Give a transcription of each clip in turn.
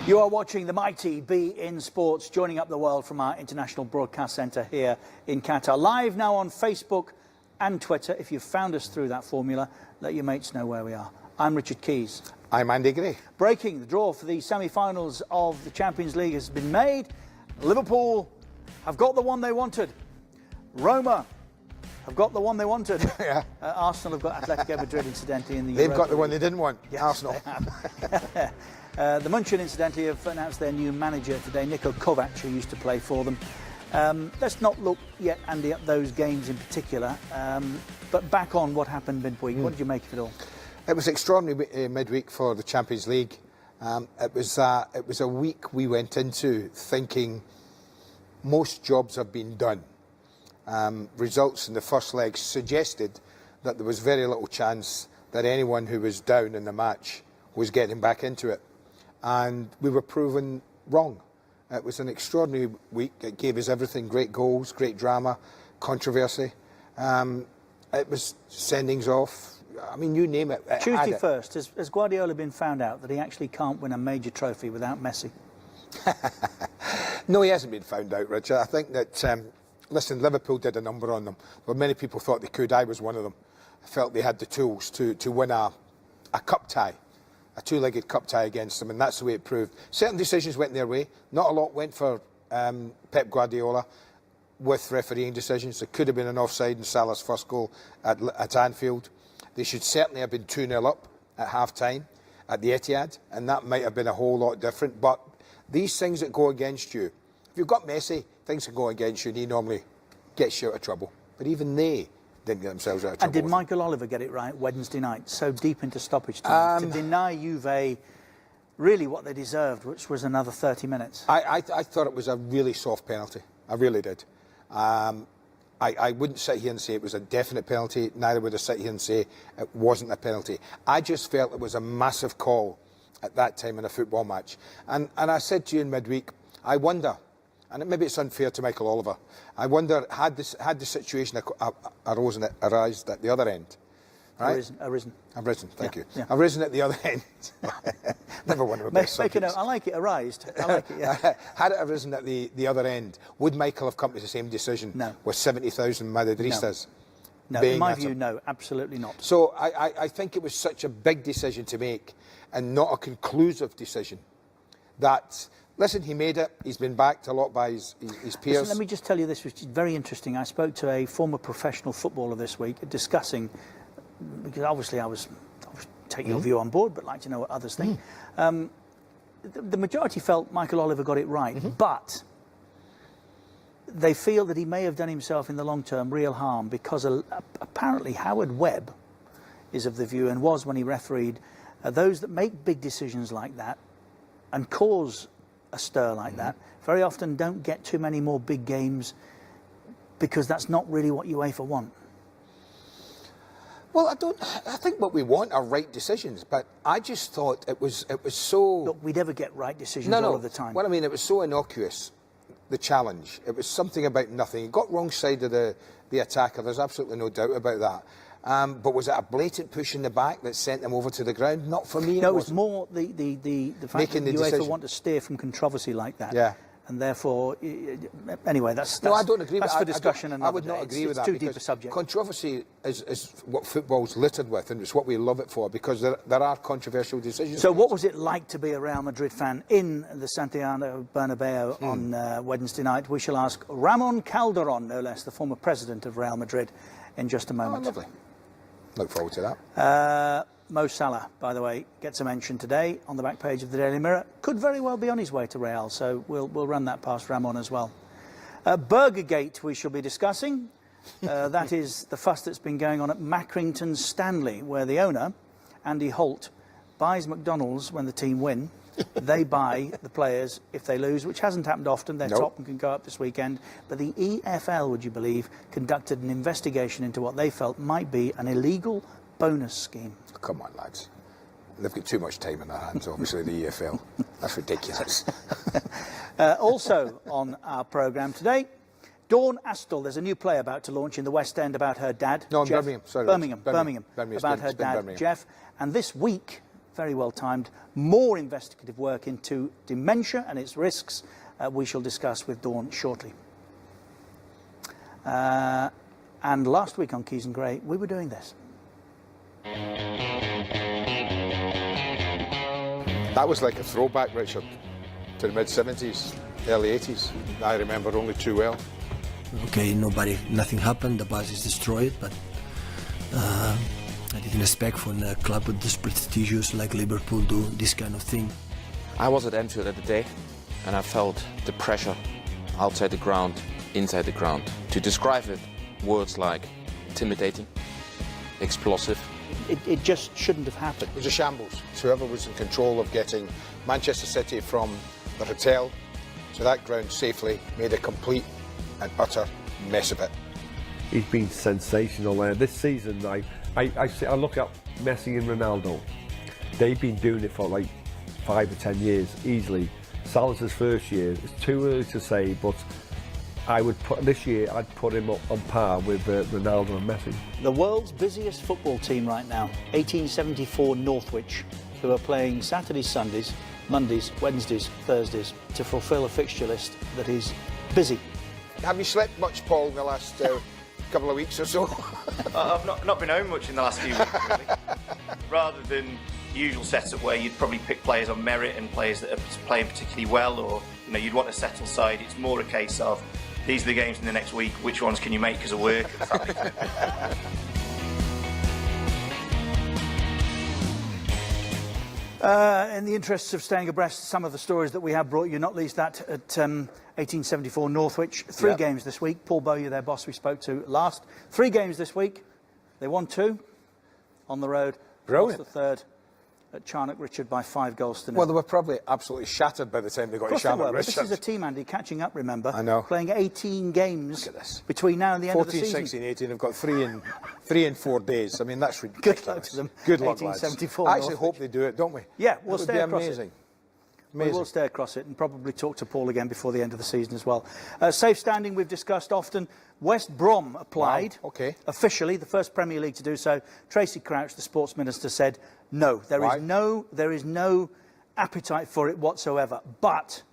You are watching the mighty Be In Sports, joining up the world from our international broadcast centre here in Qatar. Live now on Facebook and Twitter. If you've found us through that formula, let your mates know where we are. I'm Richard Keys. I'm Andy Gray. Breaking the draw for the semi-finals of the Champions League has been made. Liverpool have got the one they wanted. Roma have got the one they wanted. Yeah. Arsenal have got Atletico Madrid, incidentally, in the They've got the one they didn't want, yes, Arsenal. The Munchen, incidentally, have announced their new manager today, Niko Kovac, who used to play for them. Let's not look yet, Andy, at those games in particular, but back on what happened midweek. What did you make of it all? It was extraordinary midweek for the Champions League. It was a week we went into thinking most jobs have been done. Results in the first leg suggested that there was very little chance that anyone who was down in the match was getting back into it. And we were proven wrong. It was an extraordinary week. It gave us everything: great goals, great drama, controversy. It was sendings off. I mean, you name it. Tuesday first, has Guardiola been found out that he actually can't win a major trophy without Messi? No, he hasn't been found out, Richard. I think that, listen, Liverpool did a number on them. But many people thought they could. I was one of them. I felt they had the tools to win a cup tie. A two-legged cup tie against them, and that's the way it proved. Certain decisions went their way. Not a lot went for Pep Guardiola with refereeing decisions. There could have been an offside in Salah's first goal at Anfield. They should certainly have been 2-0 up at half-time at the Etihad, and that might have been a whole lot different. But these things that go against you, if you've got Messi, things that go against you, and he normally gets you out of trouble. But even they didn't get themselves out of trouble. And did Michael Oliver get it right Wednesday night, so deep into stoppage time, to deny Juve really what they deserved, which was another 30 minutes? I thought it was a really soft penalty. I really did. I wouldn't sit here and say it was a definite penalty. Neither would I sit here and say it wasn't a penalty. I just felt it was a massive call at that time in a football match. And I said to you in midweek, I wonder, and maybe it's unfair to Michael Oliver, I wonder, had the situation arisen at the other end, right? Arisen, thank you. Yeah. Arisen at the other end. Never one of my best subjects. I like it, arised. I like it, yeah. Had it arisen at the other end, would Michael have come to the same decision? No. With 70,000 Madridistas? No, in my view, no, absolutely not. So I think it was such a big decision to make and not a conclusive decision that... Listen, he made it. He's been backed a lot by his peers. Listen, let me just tell you this, which is very interesting. I spoke to a former professional footballer this week discussing, because obviously I was take your view on board, but like to know what others think. The majority felt Michael Oliver got it right, but they feel that he may have done himself in the long term real harm because apparently Howard Webb is of the view, and was when he refereed, those that make big decisions like that and cause a stir like that very often don't get too many more big games, because that's not really what UEFA want. Well, I think what we want are right decisions, but I just thought it was so... Look, we never get right decisions all of the time. Well, I mean, it was so innocuous, the challenge. It was something about nothing. He got wrong side of the attacker, there's absolutely no doubt about that. But was it a blatant push in the back that sent them over to the ground? Not for me. No, it was more the fact that UEFA want to steer from controversy like that. Yeah. And therefore, anyway, that's no, I don't agree. That's for discussion. I would not agree with that. It's too deep a subject. Controversy is what football's littered with, and it's what we love it for, because there are controversial decisions. So, what was it like to be a Real Madrid fan in the Santiago Bernabeu on Wednesday night? We shall ask Ramon Calderon, no less, the former president of Real Madrid, in just a moment. Oh, lovely. Look forward to that. Mo Salah, by the way, gets a mention today on the back page of the Daily Mirror. Could very well be on his way to Real, so we'll run that past Ramon as well. Burgergate we shall be discussing. That is the fuss that's been going on at Maccrington Stanley, where the owner, Andy Holt, buys McDonald's when the team win. They buy the players if they lose, which hasn't happened often. They're top and can go up this weekend. But the EFL, would you believe, conducted an investigation into what they felt might be an illegal bonus scheme. Come on, lads. They've got too much time in their hands, obviously, the EFL. That's ridiculous. Also on our programme today, Dawn Astle. There's a new play about to launch in the West End about her dad. No, Jeff. Birmingham. Sorry, Birmingham. Birmingham. About her dad, Jeff. And this week, very well timed. More investigative work into dementia and its risks we shall discuss with Dawn shortly. And last week on Keys and Gray, we were doing this. That was like a throwback, Richard, to the mid-70s, early 80s. I remember only too well. Okay, nothing happened, the bus is destroyed, but I didn't expect from a club with this prestigious like Liverpool do this kind of thing. I was at Anfield at the day, and I felt the pressure outside the ground, inside the ground. To describe it, words like intimidating, explosive. It just shouldn't have happened. It was a shambles. Whoever was in control of getting Manchester City from the hotel to that ground safely made a complete and utter mess of it. He's been sensational there. This season, I look at Messi and Ronaldo. They've been doing it for like 5 or 10 years, easily. Salah's first year, it's too early to say, but this year I'd put him up on par with Ronaldo and Messi. The world's busiest football team right now, 1874 Northwich, who are playing Saturdays, Sundays, Mondays, Wednesdays, Thursdays to fulfil a fixture list that is busy. Have you slept much, Paul, in the last couple of weeks or so? I've not been home much in the last few weeks, really. Rather than the usual setup where you'd probably pick players on merit and players that are playing particularly well, or you'd want a settled side. It's more a case of these are the games in the next week. Which ones can you make because of work? In the interests of staying abreast, some of the stories that we have brought you, not least that at 1874 Northwich. Three games this week. Paul Bowyer, their boss we spoke to last. 3 games this week. They won 2 on the road. Brilliant. Lost the third at Charnock Richard by 5 goals to 0. Well, they were probably absolutely shattered by the time they got to Charlotte Richard. This is a team, Andy, catching up, remember. I know. Playing 18 games Look at this. between now and the end of the 14, season. 16, 18, they've got 3 in 4 days. I mean, that's ridiculous. Good luck to them. Good luck, lads. 1874 I actually Northwich. hope they do it, don't we? Yeah, we'll It would stay be across amazing. it. We will stay across it and probably talk to Paul again before the end of the season as well. Safe standing, we've discussed often. West Brom applied. Wow, okay. Officially, the first Premier League to do so. Tracy Crouch, the sports minister, said no. There is no appetite for it whatsoever. But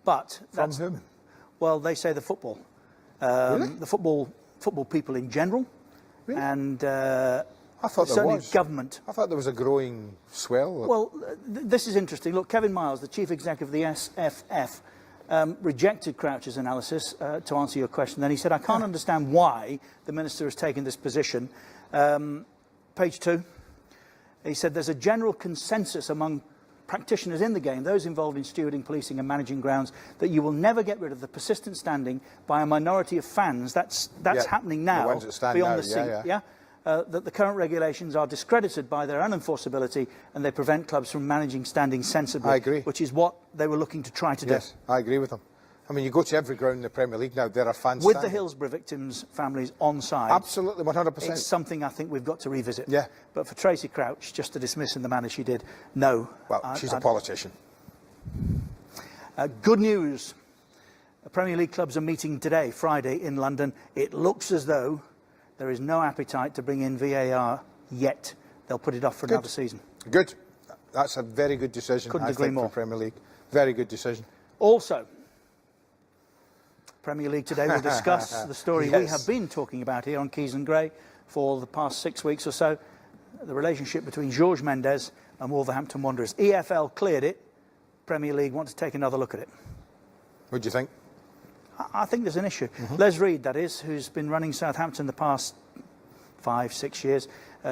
From whom? well, they say the football, Really? the football people in general, Really? and I thought there certainly was. government. I thought there was a growing swell. Well, this is interesting. Look, Kevin Miles, the chief executive of the SFF, rejected Crouch's analysis to answer your question. Then he said, I can't understand why the minister has taken this position. Page 2, he said there's a general consensus among practitioners in the game, those involved in stewarding, policing and managing grounds, that you will never get rid of the persistent standing by a minority of fans. That's happening now, the ones that stand beyond now, the seat. That the current regulations are discredited by their unenforceability and they prevent clubs from managing standing sensibly. I agree. Which is what they were looking to try to do. Yes, I agree with them. I mean, you go to every ground in the Premier League now, there are fans With standing. the Hillsborough victims' families on side. Absolutely, 100%. It's something I think we've got to revisit. Yeah. But for Tracy Crouch, just to dismiss in the manner she did, no. Well, she's a politician. Good news. The Premier League clubs are meeting today, Friday, in London. It looks as though there is no appetite to bring in VAR yet. They'll put it off for another season. Good. That's a very good decision, Couldn't I agree think, more. for Premier League. Very good decision. Also, Premier League today will discuss the story we Yes. have been talking about here on Keys and Gray for the past 6 weeks or so, the relationship between Jorge Mendes and Wolverhampton Wanderers. EFL cleared it. Premier League want to take another look at it. What do you think? I think there's an issue. Les Reed, that is, who's been running Southampton the past 5-6 years,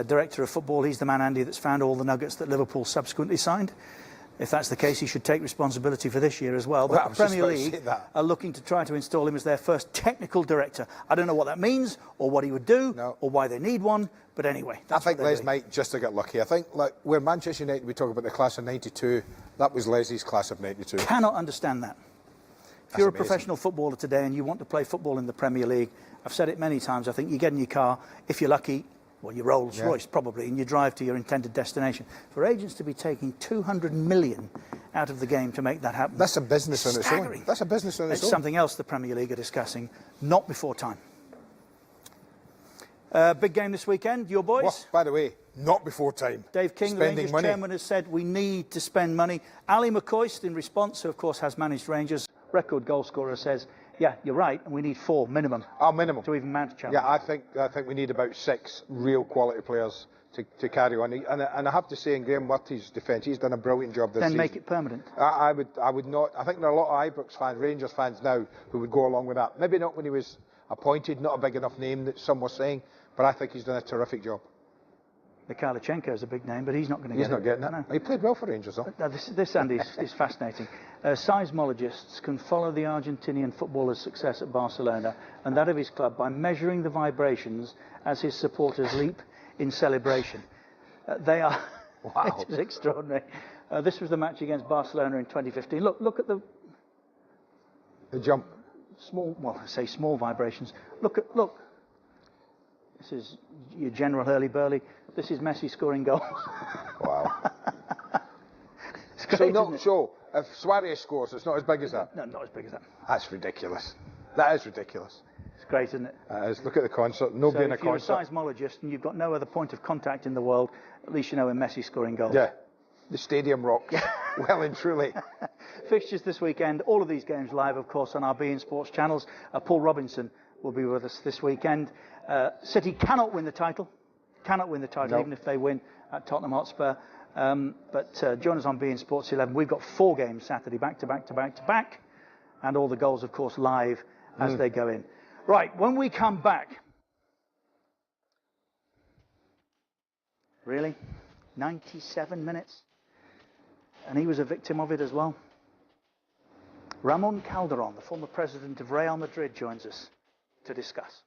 director of football. He's the man, Andy, that's found all the nuggets that Liverpool subsequently signed. If that's the case, he should take responsibility for this year as well. Well, I But was the just Premier about to say League that. are looking to try to install him as their first technical director. I don't know what that means or what he would do or why they need one, but anyway, I that's think what they're Les doing. might just have got lucky. I think, like, where Manchester United, we talk about the class of 92, that was Leslie's class of 92. Cannot understand that. If you're a professional footballer today and you want to play football in the Premier League, I've said it many times, I think you get in your car, if you're lucky, well, your Rolls Royce probably, and you drive to your intended destination. For agents to be taking 200 million out of the game to make that happen. That's a business on its own. Staggering. That's a business on its It's own. something else the Premier League are discussing, not before time. Big game this weekend, your boys? Well, by the way, not before time. Dave King, the Rangers chairman, has said we need to spend money. Ali McCoist, in response, who of course has managed Rangers, record goal scorer, says, yeah, you're right, and we need 4 minimum. Minimum. To even mount a challenge. Yeah, I think we need about 6 real quality players to carry on. And I have to say, in Graham Murty's defence, he's done a brilliant job this season. Then make it permanent. I would not. I think there are a lot of Ibrox fans, Rangers fans now, who would go along with that. Maybe not when he was appointed, not a big enough name that some were saying, but I think he's done a terrific job. Mikhailichenko is a big name, but he's not going to get it. He's not getting it. No. He played well for Rangers, though. This Andy, is fascinating. Seismologists can follow the Argentinian footballer's success at Barcelona and that of his club by measuring the vibrations as his supporters leap in celebration. They are... Wow. It is extraordinary. This was the match against Barcelona in 2015. Look at the jump. Small, well, I say small vibrations. Look. This is your General Hurly-Burly. This is Messi scoring goals. Wow. It's great, So if Suarez scores, it's not as big as that? No, not as big as that. That's ridiculous. That is ridiculous. It's great, isn't it? Look at the concert. Nobody in a concert. If you're a seismologist and you've got no other point of contact in the world, at least you know when Messi's scoring goals. Yeah. The stadium rocks. Well and truly. Fixtures this weekend. All of these games live, of course, on our beIN Sports channels. Paul Robinson will be with us this weekend. City cannot win the title. No. Even if they win at Tottenham Hotspur. But join us on beIN Sports 11. We've got 4 games Saturday, back to back. And all the goals, of course, live as they go in. Right, when we come back... Really? 97 minutes? And he was a victim of it as well. Ramon Calderon, the former president of Real Madrid, joins us to discuss.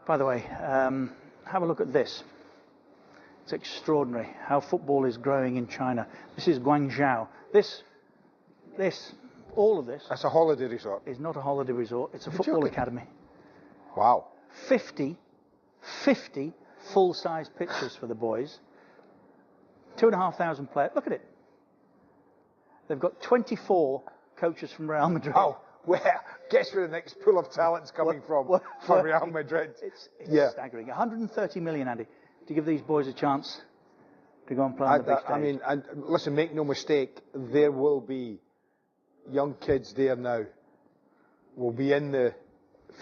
By the way, have a look at this. It's extraordinary how football is growing in China. This is Guangzhou. All of this. That's a holiday resort. Is not a holiday resort. It's a football academy. Wow. 50 full-size pitches for the boys. 2,500 players. Look at it. They've got 24 coaches from Real Madrid. Oh, guess where the next pool of talent's coming from Real Madrid. It's staggering. 130 million, Andy, to give these boys a chance to go and play on the big stage. I mean, and listen, make no mistake, there will be young kids there now, will be in the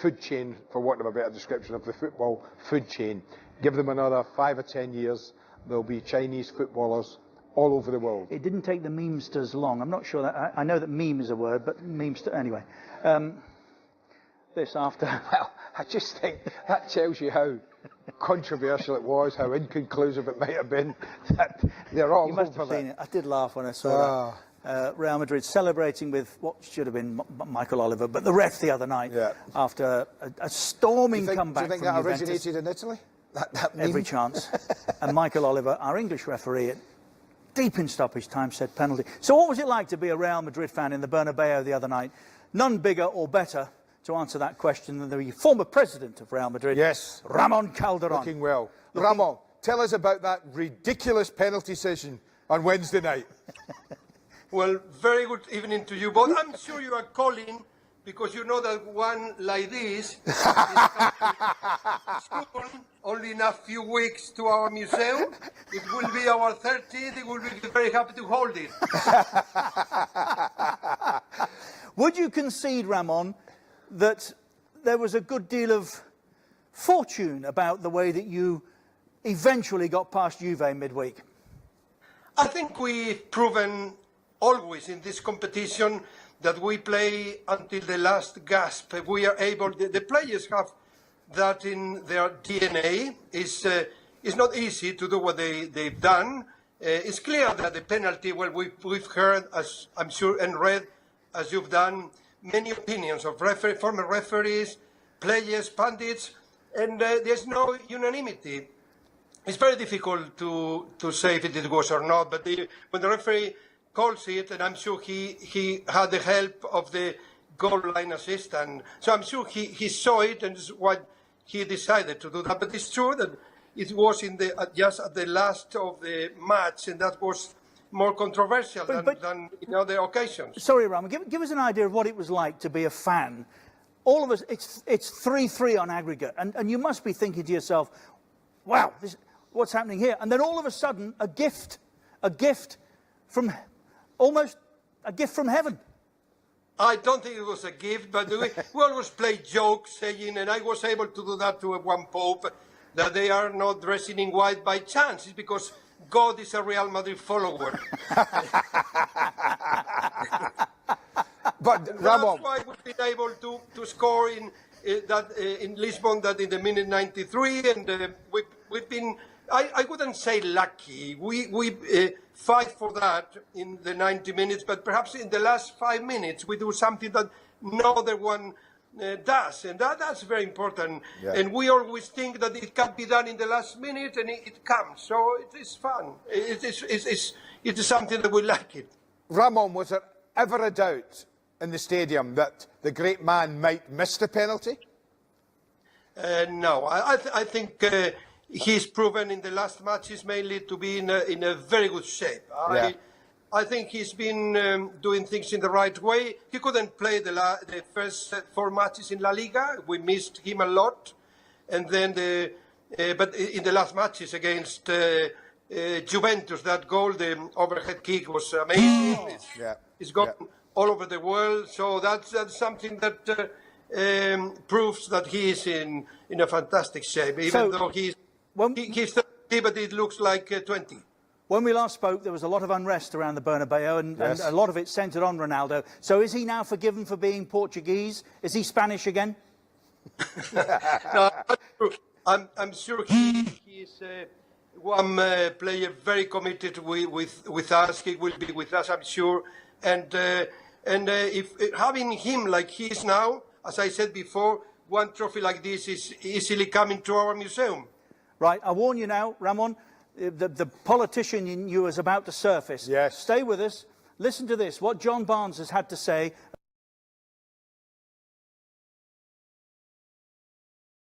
food chain, for want of a better description, of the football food chain. Give them another 5 or 10 years, there'll be Chinese footballers all over the world. It didn't take the memesters long. I'm not sure that I know that meme is a word, but memester anyway. This after. Well, I just think that tells you how controversial it was, how inconclusive it might have been. That they're all You must over have seen that. it. I did laugh when I saw that. Real Madrid celebrating with what should have been Michael Oliver, but the ref the other night after a storming comeback. Do you think from that Juventus. originated in Italy? That meme? Every chance. And Michael Oliver, our English referee, deep in stoppage time, said penalty. So what was it like to be a Real Madrid fan in the Bernabeu the other night? None bigger or better to answer that question than the former president of Real Madrid, Yes. Ramon Calderon. Looking well. Ramon, tell us about that ridiculous penalty session on Wednesday night. Well, very good evening to you both. I'm sure you are calling because you know that one like this is soon, only in a few weeks, to our museum. It will be our 30th. We will be very happy to hold it. Would you concede, Ramon, that there was a good deal of fortune about the way that you eventually got past Juve midweek? I think we've proven always in this competition that we play until the last gasp. We are able, the players have that in their DNA. It's not easy to do what they've done. It's clear that the penalty, well, we've heard, as I'm sure, and read, as you've done, many opinions of former referees, players, pundits, and there's no unanimity. It's very difficult to say if it was or not, but when the referee calls it, and I'm sure he had the help of the goal line assistant, so I'm sure he saw it, and it's what he decided to do that. But it's true that it was in just at the last of the match, and that was more controversial than in other occasions. Sorry, Ramon, give us an idea of what it was like to be a fan. All of us, it's 3-3 on aggregate, and you must be thinking to yourself, wow, what's happening here? And then all of a sudden, a gift from heaven. I don't think it was a gift, but we always play jokes saying, and I was able to do that to one Pope, that they are not dressing in white by chance. It's because God is a Real Madrid follower. But Ramon, that's why we've been able to score in Lisbon that in the minute 93, and we've been, I wouldn't say lucky. We fight for that in the 90 minutes, but perhaps in the last 5 minutes we do something that no other one does, and that's very important. Yeah. And we always think that it can be done in the last minute, and it comes. So it is fun. It is something that we like it. Ramon, was there ever a doubt in the stadium that the great man might miss the penalty? No, I think he's proven in the last matches mainly to be in a very good shape. I think he's been doing things in the right way. He couldn't play the first 4 matches in La Liga. We missed him a lot. And then, but in the last matches against Juventus, that goal, the overhead kick was amazing. It's gone all over the world. So that's something that proves that he is in a fantastic shape, even though he's 30, but it looks like 20. When we last spoke, there was a lot of unrest around the Bernabeu, and a lot of it centred on Ronaldo. So is he now forgiven for being Portuguese? Is he Spanish again? No, I'm sure he's one player very committed with us. He will be with us, I'm sure. And if having him like he is now, as I said before, one trophy like this is easily coming to our museum. Right, I warn you now, Ramon, the politician in you is about to surface. Yes. Stay with us. Listen to this, what John Barnes has had to say